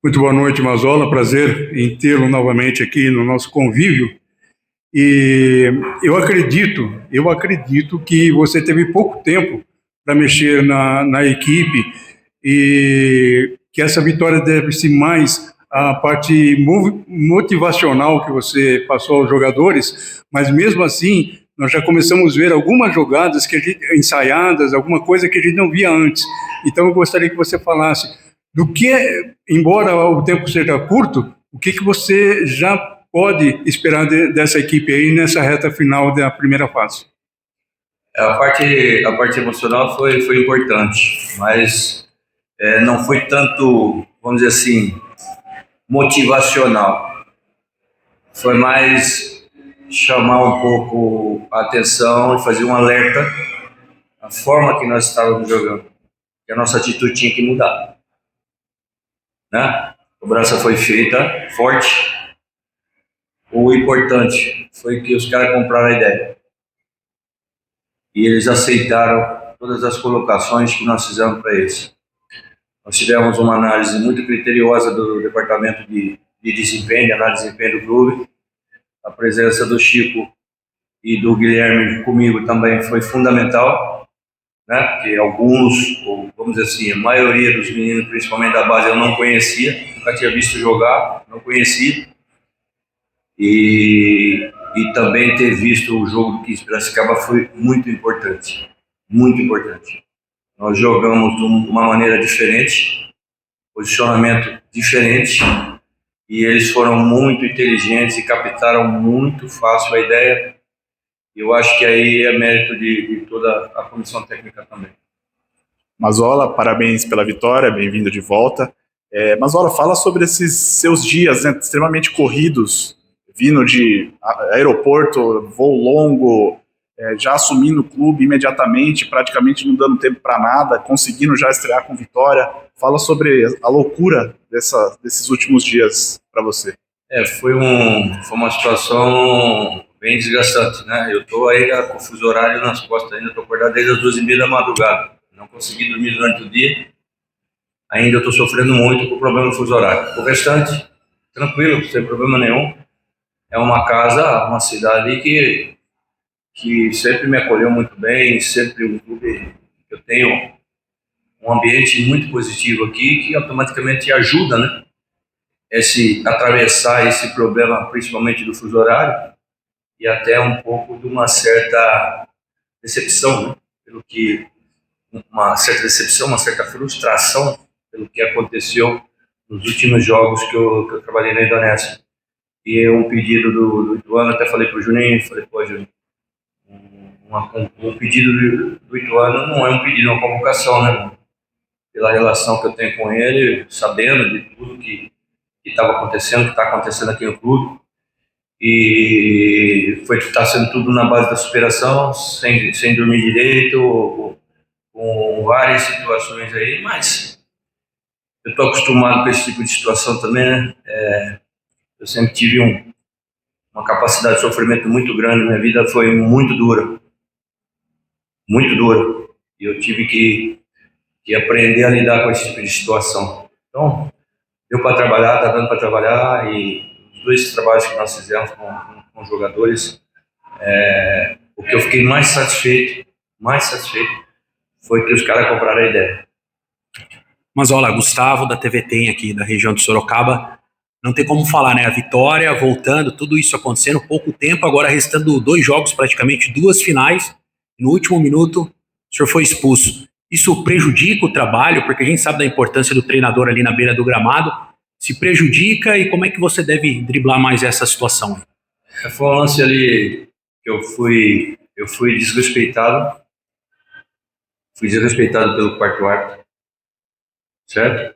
Muito boa noite, Mazola. Prazer em tê-lo novamente aqui no nosso convívio. E eu acredito que você teve pouco tempo para mexer na equipe e que essa vitória deve-se mais à parte motivacional que você passou aos jogadores, mas mesmo assim nós já começamos a ver algumas jogadas ensaiadas, alguma coisa que a gente não via antes. Então eu gostaria que você falasse do que, embora o tempo seja curto, o que você já pode esperar dessa equipe aí nessa reta final da primeira fase? A parte emocional foi importante, mas não foi tanto, vamos dizer assim, motivacional. Foi mais chamar um pouco a atenção e fazer um alerta à forma que nós estávamos jogando, que a nossa atitude tinha que mudar, né? A cobrança foi feita forte. O importante foi que os caras compraram a ideia e eles aceitaram todas as colocações que nós fizemos para eles. Nós tivemos uma análise muito criteriosa do departamento de desempenho, análise de desempenho do clube. A presença do Chico e do Guilherme comigo também foi fundamental, né? Porque alguns, ou vamos dizer assim, a maioria dos meninos, principalmente da base, eu não conhecia, nunca tinha visto jogar, não conhecia. E também ter visto o jogo do 15 Piracicaba foi muito importante, muito importante. Nós jogamos de uma maneira diferente, posicionamento diferente, e eles foram muito inteligentes e captaram muito fácil a ideia. Eu acho que aí é mérito de toda a comissão técnica também. Mazola, parabéns pela vitória, bem-vindo de volta. Mazola, fala sobre esses seus dias, né, extremamente corridos, vindo de aeroporto, voo longo, já assumindo o clube imediatamente, praticamente não dando tempo para nada, conseguindo já estrear com vitória. Fala sobre a loucura desses últimos dias para você. Foi uma situação bem desgastante, né? Eu estou aí com o fuso horário nas costas ainda, estou acordado desde as 2h30 da madrugada. Não consegui dormir durante o dia. Ainda estou sofrendo muito com o problema do fuso horário. O restante, tranquilo, sem problema nenhum. É uma casa, uma cidade que sempre me acolheu muito bem, sempre um clube. Eu tenho um ambiente muito positivo aqui que automaticamente ajuda, né? Atravessar esse problema, principalmente do fuso horário, e até um pouco de uma certa decepção, né? Uma certa decepção, uma certa frustração pelo que aconteceu nos últimos jogos que eu trabalhei na Indonésia. E um pedido do Ituano, até falei para o Juninho, pô, Juninho, um pedido do Ituano não é um pedido, é uma convocação, né? Pela relação que eu tenho com ele, sabendo de tudo que estava acontecendo, que está acontecendo aqui no clube. E está sendo tudo na base da superação, sem dormir direito, com várias situações aí, mas eu estou acostumado com esse tipo de situação também, né? Eu sempre tive uma capacidade de sofrimento muito grande, minha vida foi muito dura, e eu tive que aprender a lidar com esse tipo de situação. Então, deu para trabalhar, está dando para trabalhar, e os 2 trabalhos que nós fizemos com jogadores, o que eu fiquei mais satisfeito foi que os caras compraram a ideia. Mazola, Gustavo da TV Tem aqui da região de Sorocaba. Não tem como falar, né? A vitória, voltando, tudo isso acontecendo, pouco tempo, agora restando 2 jogos, praticamente 2 finais. No último minuto, o senhor foi expulso. Isso prejudica o trabalho, porque a gente sabe da importância do treinador ali na beira do gramado. Se prejudica, e como é que você deve driblar mais essa situação? Foi um lance ali que eu fui desrespeitado. Fui desrespeitado pelo quarto árbitro, certo?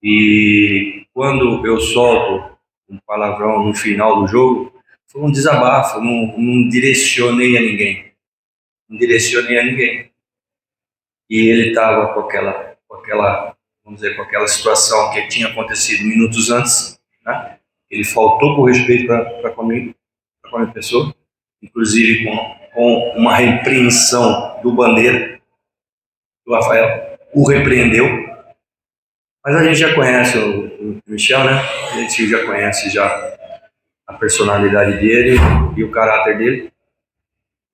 E quando eu solto um palavrão no final do jogo, foi um desabafo, não direcionei a ninguém. E ele estava com aquela, vamos dizer, com aquela situação que tinha acontecido minutos antes, né? Ele faltou com respeito para comigo, para com a minha pessoa, inclusive com uma repreensão do Bandeira, do Rafael, o repreendeu. Mas a gente já conhece o Michel, né? A gente já conhece já a personalidade dele e o caráter dele.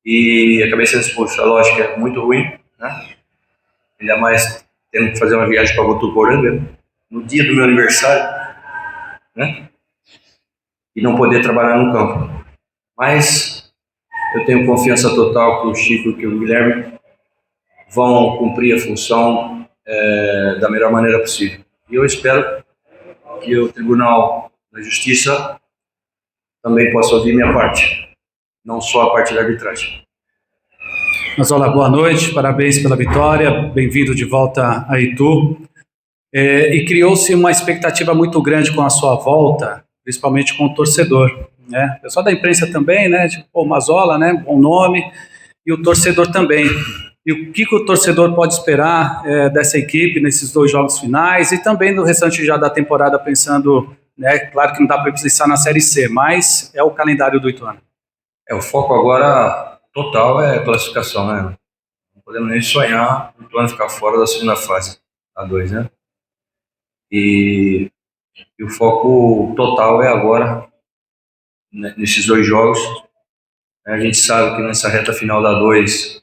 E acabei sendo expulso. A lógica é muito ruim, né? Ainda mais tendo que fazer uma viagem para Votuporanga no dia do meu aniversário, né? E não poder trabalhar no campo. Mas eu tenho confiança total que o Chico e que o Guilherme vão cumprir a função da melhor maneira possível. E eu espero que o Tribunal da Justiça também possa ouvir minha parte, não só a parte da arbitragem. Mazola, boa noite, parabéns pela vitória, bem-vindo de volta a Itu. E criou-se uma expectativa muito grande com a sua volta, principalmente com o torcedor, né? O pessoal da imprensa também, né? Tipo, o Mazola, né? Bom nome, e o torcedor também. E o que o torcedor pode esperar dessa equipe nesses 2 jogos finais e também do restante já da temporada, pensando, né? Claro que não dá para pensar na Série C, mas é o calendário do Ituano. O foco agora total é classificação, né? Não podemos nem sonhar o Ituano ficar fora da segunda fase, a 2, né? E o foco total é agora, né, nesses 2 jogos. A gente sabe que nessa reta final da 2,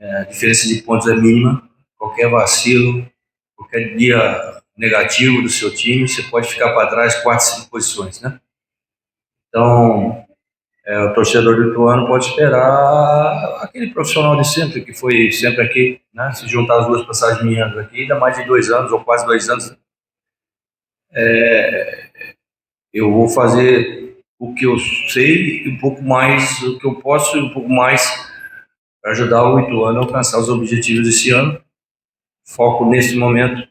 a diferença de pontos é mínima. Qualquer vacilo, qualquer dia negativo do seu time, você pode ficar para trás 4, 5 posições, né? Então, o torcedor do Ituano pode esperar aquele profissional de sempre, que foi sempre aqui, né? Se juntar as 2 passagens minhas aqui, dá mais de 2 anos, ou quase 2 anos. Eu vou fazer o que eu sei, um pouco mais o que eu posso e um pouco mais para ajudar o Ituano a alcançar os objetivos desse ano. Foco nesse momento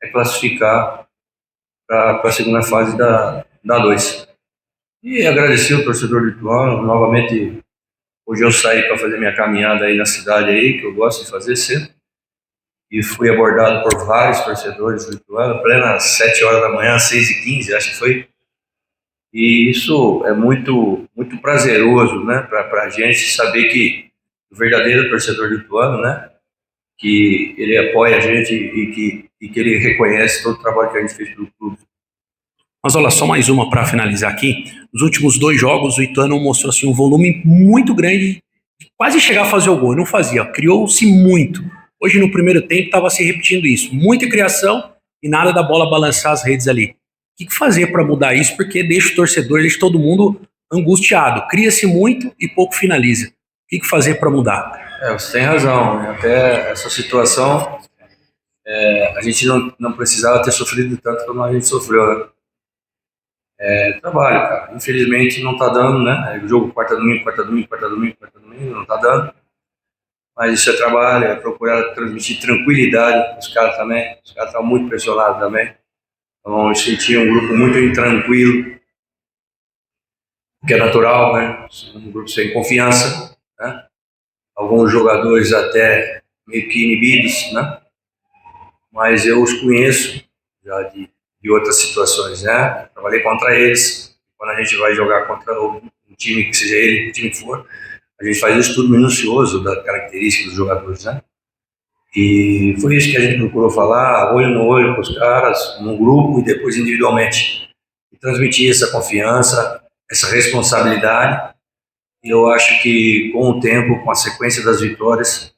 é classificar para a segunda fase da 2. E agradecer o torcedor do Ituano. Novamente, hoje eu saí para fazer minha caminhada aí na cidade, aí, que eu gosto de fazer sempre. E fui abordado por vários torcedores do Ituano, plenas 7 horas da manhã, 6h15, acho que foi. E isso é muito, muito prazeroso, né, para a gente saber que o verdadeiro torcedor do Ituano, né, que ele apoia a gente e que ele reconhece todo o trabalho que a gente fez pelo clube. Mas olha, só mais uma para finalizar aqui. Nos últimos 2 jogos, o Ituano mostrou assim, um volume muito grande, quase chegar a fazer o gol, não fazia, criou-se muito. Hoje no primeiro tempo estava se repetindo isso, muita criação e nada da bola balançar as redes ali. O que fazer para mudar isso? Porque deixa o torcedor, deixa todo mundo angustiado. Cria-se muito e pouco finaliza. O que fazer para mudar? Você tem razão. Até essa situação, a gente não precisava ter sofrido tanto como a gente sofreu, né? Trabalho, cara. Infelizmente não está dando, né? O jogo quarta domingo, não está dando. Mas isso é trabalho, é procurar transmitir tranquilidade para os caras também. Os caras estão muito pressionados também. Então, eu senti um grupo muito intranquilo, que é natural, né? Um grupo sem confiança, né? Alguns jogadores até meio que inibidos, né? Mas eu os conheço já de outras situações, né? Trabalhei contra eles. Quando a gente vai jogar contra um time, que seja ele, o time que for, a gente faz um estudo minucioso da característica dos jogadores, né? E foi isso que a gente procurou falar, olho no olho com os caras, no grupo e depois individualmente. E transmitir essa confiança, essa responsabilidade. E eu acho que com o tempo, com a sequência das vitórias,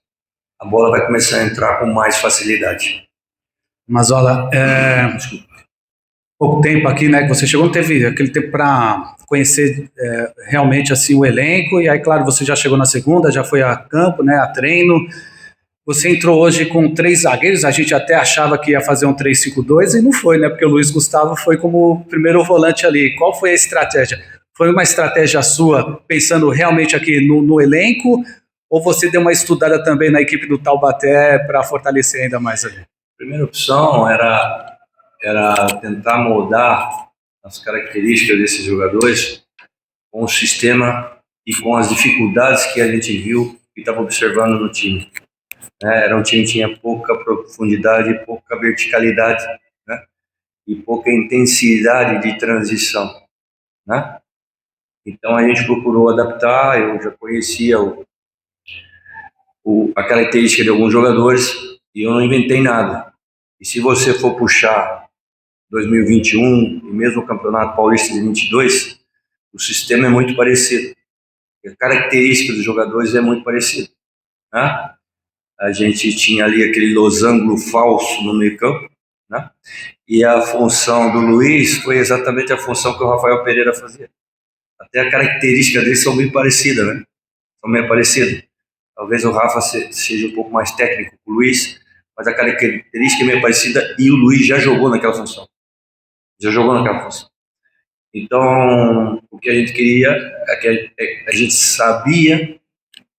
a bola vai começar a entrar com mais facilidade. Mazola, pouco tempo aqui, né, que você chegou, não teve aquele tempo para conhecer realmente assim o elenco, e aí, claro, você já chegou na segunda, já foi a campo, né, a treino. Você entrou hoje com 3 zagueiros, a gente até achava que ia fazer um 3-5-2 e não foi, né? Porque o Luiz Gustavo foi como primeiro volante ali. Qual foi a estratégia? Foi uma estratégia sua pensando realmente aqui no elenco, ou você deu uma estudada também na equipe do Taubaté para fortalecer ainda mais ali? A primeira opção era tentar moldar as características desses jogadores com o sistema e com as dificuldades que a gente viu e estava observando no time. Era um time que tinha pouca profundidade, pouca verticalidade, né? E pouca intensidade de transição, né? Então a gente procurou adaptar. Eu já conhecia a característica de alguns jogadores e eu não inventei nada. E se você for puxar 2021 e mesmo o Campeonato Paulista de 22, o sistema é muito parecido. A característica dos jogadores é muito parecida, né? A gente tinha ali aquele losango falso no meio campo, né? E a função do Luiz foi exatamente a função que o Rafael Pereira fazia. Até a característica deles são bem parecidas, né? São bem parecidas. Talvez o Rafa seja um pouco mais técnico que o Luiz, mas a característica é meio parecida e o Luiz já jogou naquela função. Já jogou naquela função. Então, o que a gente queria é que a gente sabia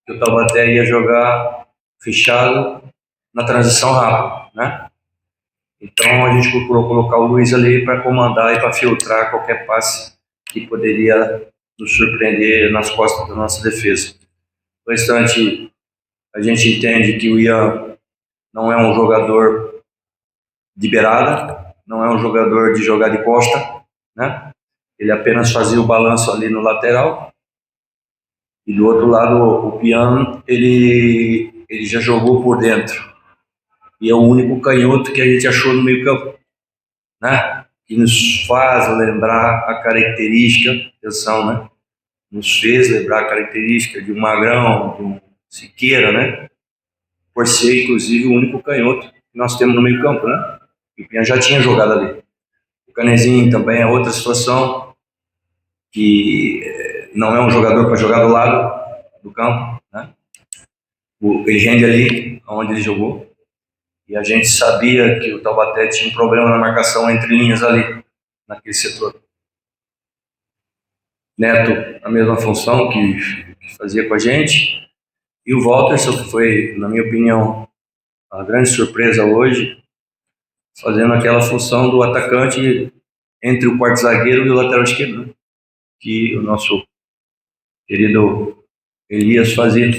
que o Taubaté ia jogar fechado na transição rápida, né? Então, a gente procurou colocar o Luiz ali para comandar e para filtrar qualquer passe que poderia nos surpreender nas costas da nossa defesa. No restante, a gente entende que o Ian não é um jogador de beirada, não é um jogador de jogar de costa, né? Ele apenas fazia o balanço ali no lateral. E do outro lado, o Piano, ele já jogou por dentro. E é o único canhoto que a gente achou no meio campo, né? Que nos faz lembrar a característica, atenção, né? Nos fez lembrar a característica de um Magrão, de um Siqueira, né? Por ser, inclusive, o único canhoto que nós temos no meio campo, né? E o Piano já tinha jogado ali. O Canezinho também é outra situação, que não é um jogador para jogar do lado do campo, né? Ele rende ali onde ele jogou. E a gente sabia que o Taubaté tinha um problema na marcação entre linhas ali, naquele setor. Neto, a mesma função que fazia com a gente. E o Walterson, que foi, na minha opinião, a grande surpresa hoje, fazendo aquela função do atacante entre o quarto zagueiro e o lateral esquerdo, né? Que o nosso querido Elias fazia.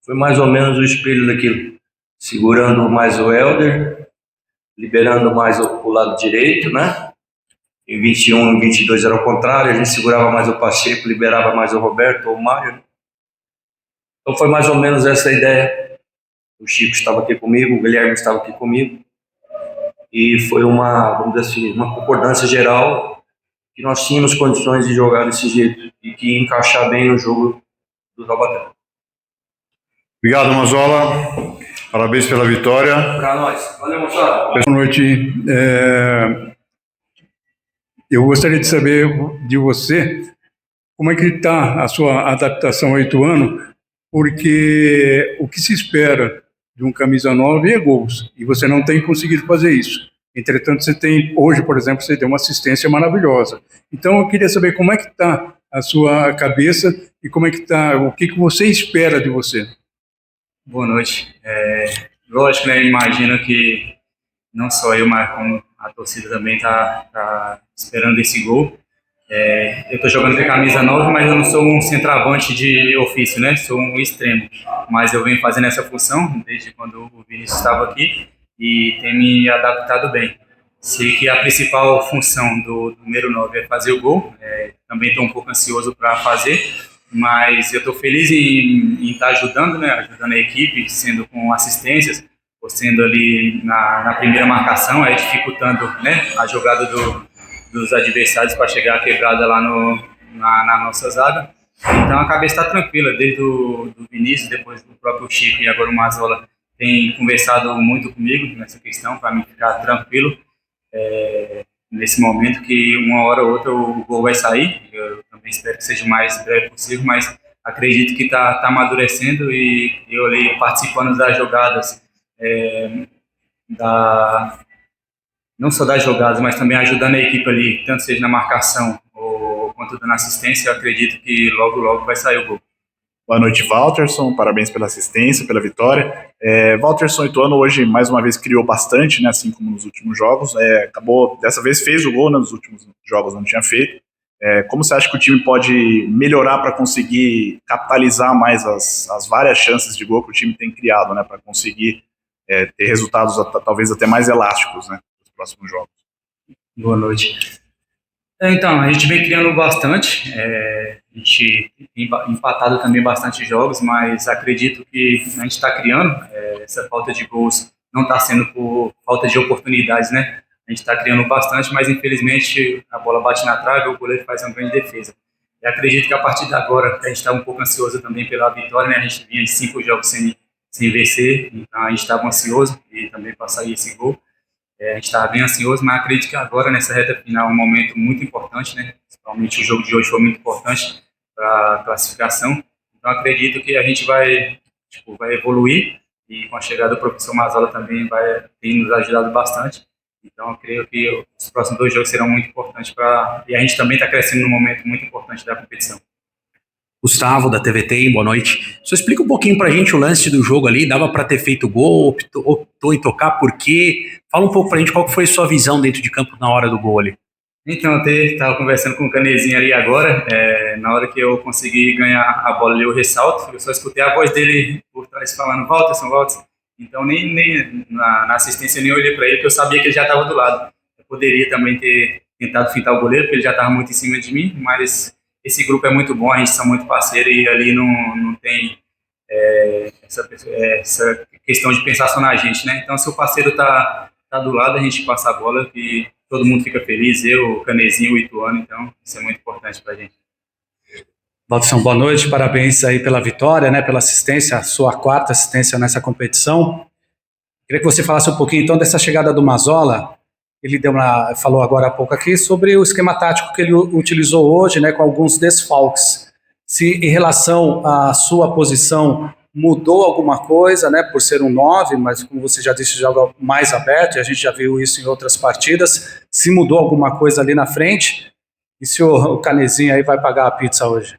Foi mais ou menos o espelho daquilo. Segurando mais o Helder, liberando mais o lado direito, né? Em 21 e 22 era o contrário, a gente segurava mais o Pacheco, liberava mais o Roberto ou o Mário. Então foi mais ou menos essa a ideia. O Chico estava aqui comigo, o Guilherme estava aqui comigo. E foi vamos dizer assim, uma concordância geral que nós tínhamos condições de jogar desse jeito e que encaixar bem no jogo do Taubaté. Obrigado, Mazola. Parabéns pela vitória. Para nós. Valeu, moçada. Boa noite. Eu gostaria de saber de você como é que está a sua adaptação ao Ituano, porque o que se espera de um camisa 9 é gols, e você não tem conseguido fazer isso. Entretanto, você tem, hoje, por exemplo, você tem uma assistência maravilhosa. Então, eu queria saber como é que está a sua cabeça e como é que está, o que você espera de você. Boa noite. Lógico, né? Imagino que não só eu, mas como a torcida também tá esperando esse gol. Eu estou jogando com a camisa 9, mas eu não sou um centroavante de ofício, né? Sou um extremo. Mas eu venho fazendo essa função desde quando o Vinícius estava aqui e tem me adaptado bem. Sei que a principal função do número 9 é fazer o gol. Também estou um pouco ansioso para fazer. Mas eu estou feliz em estar ajudando, né? Ajudando a equipe, sendo com assistências, ou sendo ali na primeira marcação, dificultando, né, a jogada dos adversários para chegar quebrada lá na nossa zaga. Então a cabeça está tranquila, desde o Vinícius, depois do próprio Chico e agora o Mazola tem conversado muito comigo nessa questão, para mim ficar tranquilo. Nesse momento que uma hora ou outra o gol vai sair, eu também espero que seja o mais breve possível, mas acredito que está amadurecendo e eu ali participando das jogadas, não só das jogadas, mas também ajudando a equipe ali, tanto seja na marcação ou quanto dando assistência, eu acredito que logo vai sair o gol. Boa noite, Walterson. Parabéns pela assistência, pela vitória. Walterson Ituano hoje, mais uma vez, criou bastante, né, assim como nos últimos jogos. Acabou, dessa vez, fez o gol, né, nos últimos jogos não tinha feito. Como você acha que o time pode melhorar para conseguir capitalizar mais as várias chances de gol que o time tem criado, né, para conseguir ter resultados talvez até mais elásticos, né, nos próximos jogos? Boa noite. Então, a gente vem criando bastante, a gente tem empatado também bastante jogos, mas acredito que a gente está criando, essa falta de gols não está sendo por falta de oportunidades, né? a gente está criando bastante, mas infelizmente a bola bate na trave, o goleiro faz uma grande defesa. Eu acredito que a partir de agora, a gente está um pouco ansioso também pela vitória, né? A gente vinha de 5 jogos sem vencer, então a gente estava ansioso e também para sair esse gol. A gente estava bem ansioso, mas acredito que agora, nessa reta final, é um momento muito importante, né? Principalmente o jogo de hoje foi muito importante para a classificação. Então acredito que a gente vai evoluir, e com a chegada do professor Mazzola também tem nos ajudado bastante. Então eu creio que os próximos 2 jogos serão muito importantes e a gente também está crescendo num momento muito importante da competição. Gustavo, da TVT, boa noite. Só explica um pouquinho pra gente o lance do jogo ali, dava para ter feito gol, optou em tocar, por quê? Fala um pouco pra gente qual foi a sua visão dentro de campo na hora do gol ali. Então, eu estava conversando com o Canezinho ali agora, na hora que eu consegui ganhar a bola ali, o ressalto, eu só escutei a voz dele por trás falando, Walterson. Então, nem na assistência nem eu olhei para ele, porque eu sabia que ele já estava do lado. Eu poderia também ter tentado fintar o goleiro, porque ele já estava muito em cima de mim, mas esse grupo é muito bom, a gente são muito parceiros e ali não tem essa questão de pensar só na gente, né? Então, se o parceiro tá do lado, a gente passa a bola e todo mundo fica feliz, eu, o Canezinho, o Ituano, então isso é muito importante para a gente. Walterson, boa noite, parabéns aí pela vitória, né, pela assistência, a sua 4ª assistência nessa competição. Queria que você falasse um pouquinho então dessa chegada do Mazzola. Ele falou agora há pouco aqui sobre o esquema tático que ele utilizou hoje, né, com alguns desfalques. Se em relação à sua posição mudou alguma coisa, né, por ser um 9, mas como você já disse, joga mais aberto, e a gente já viu isso em outras partidas. Se mudou alguma coisa ali na frente, e se o Canezinho aí vai pagar a pizza hoje?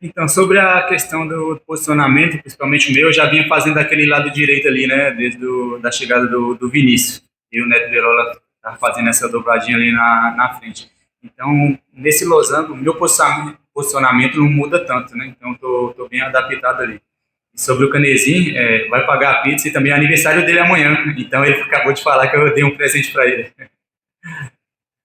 Então, sobre a questão do posicionamento, principalmente o meu, eu já vinha fazendo aquele lado direito ali, né, desde da chegada do Vinícius. E o Neto Berola estava fazendo essa dobradinha ali na frente. Então, nesse losango, o meu posicionamento não muda tanto, né? Então, estou bem adaptado ali. E sobre o Canezinho, vai pagar a pizza e também é aniversário dele amanhã. Então, ele acabou de falar que eu dei um presente para ele.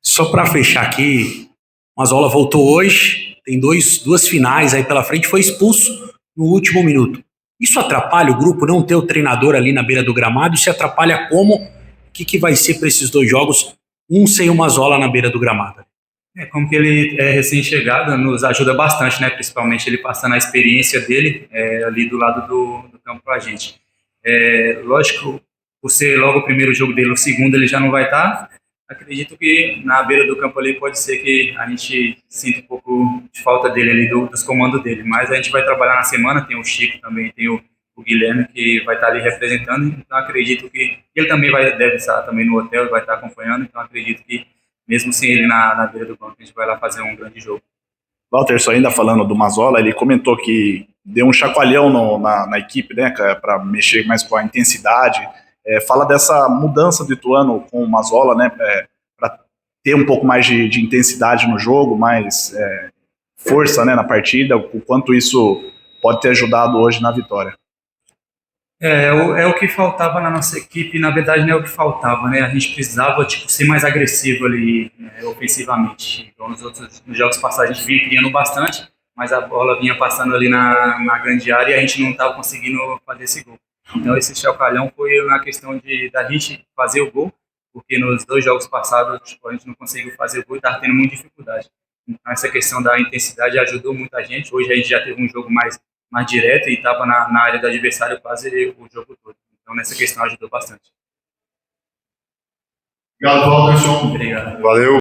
Só para fechar aqui, o Mazzola voltou hoje, tem duas finais aí pela frente, foi expulso no último minuto. Isso atrapalha o grupo, não ter o treinador ali na beira do gramado? Se atrapalha como? O que vai ser para esses 2 jogos, um sem o Mazzola na beira do gramado? Como que ele é recém-chegado, nos ajuda bastante, né? Principalmente ele passando a experiência dele ali do lado do campo para a gente. Lógico, por ser logo o primeiro jogo dele, o segundo ele já não vai estar. Acredito que na beira do campo ali pode ser que a gente sinta um pouco de falta dele ali, dos comandos dele. Mas a gente vai trabalhar na semana, tem o Chico também, tem o Guilherme que vai estar ali representando. Então acredito que ele também deve estar também no hotel, vai estar acompanhando. Então acredito que mesmo sem ele na beira do banco, a gente vai lá fazer um grande jogo. Walterson, ainda falando do Mazzola, ele comentou que deu um chacoalhão na equipe, né, para mexer mais com a intensidade. Fala dessa mudança do Ituano com o Mazzola, né, para ter um pouco mais de intensidade no jogo, mais força, né, na partida, o quanto isso pode ter ajudado hoje na vitória. É o que faltava na nossa equipe, na verdade não é o que faltava, né? A gente precisava ser mais agressivo ali, ofensivamente. Então nos jogos passados a gente vinha criando bastante, mas a bola vinha passando ali na grande área e a gente não estava conseguindo fazer esse gol. Então esse chacalhão foi na questão da gente fazer o gol, porque nos 2 jogos passados a gente não conseguiu fazer o gol e estava tendo muita dificuldade. Então essa questão da intensidade ajudou muita gente. Hoje a gente já teve um jogo mais direto e estava na área do adversário quase o jogo todo. Então, nessa questão, ajudou bastante. Obrigado, Walterson. Obrigado. Valeu.